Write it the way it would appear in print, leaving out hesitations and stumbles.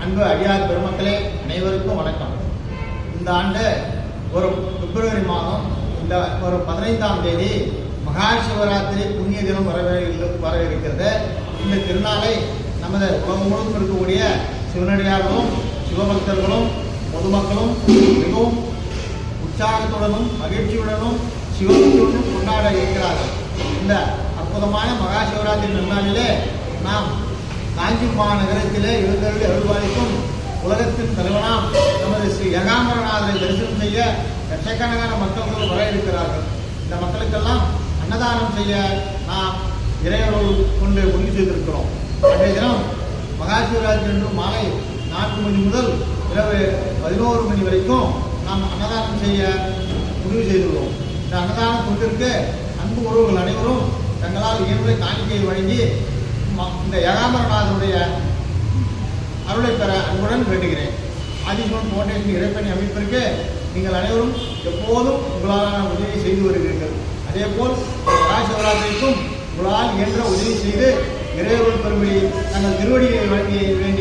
அன்பு அடியார் பெருமக்களே அனைவருக்கும் வணக்கம். இந்த ஆண்டு ஒரு பிப்ரவரி மாதம் இந்த ஒரு 15ஆம் தேதி மகா சிவராத்திரி புண்ணிய தினம் வரவிருக்கிறது. இந்த திருநாளை நமது உலகம் முழுவதும் இருக்கக்கூடிய சிவனடியார்களும் சிவபக்தர்களும் பொதுமக்களும் மிகவும் உற்சாகத்துடனும் மகிழ்ச்சியுடனும் சிவபக்தியுடனும் கொண்டாட இருக்கிறார்கள். இந்த அற்புதமான மகா சிவராத்திரி திருநாளிலே நாம் காஞ்சி மாநகரத்திலே எழுந்தருளி அருள்வாளிக்கும் உலகத்தின் தலைவனாம் நமது ஸ்ரீ ஏகாம்பரநாதரை தரிசனம் செய்ய லட்சக்கணக்கான மக்கள் வர இருக்கிறார்கள். இந்த மக்களுக்கெல்லாம் அன்னதானம் செய்ய நாம் இறையருள் கொண்டு முடிவு செய்திருக்கிறோம். அன்றைய தினம் மகா சிவராத்திரி என்று மாலை 4 மணி முதல் இரவு 11 மணி வரைக்கும் நாம் அன்னதானம் செய்ய முடிவு செய்துள்ளோம். இந்த அன்னதான தொண்டிற்கு அன்பு உறவுகள் அனைவரும் தங்களால் இயன்ற காணிக்கையை வழங்கி இந்த ஏகாம்பரநாதனுடைய அருளை பெற அன்புடன் வேண்டுகிறேன். ஆதிசிவன் ஃபவுண்டேஷன் இறைப்பணி அமைப்பிற்கு நீங்கள் அனைவரும் எப்போதும் உங்களாலான உதவி செய்து வருகிறீர்கள். அதேபோல் மகா சிவராத்திரிக்கும் உங்களால் இயன்ற உதவி செய்து இறையருள் பெறும்படி தங்கள் திருவடியை வழங்கிய வேண்டி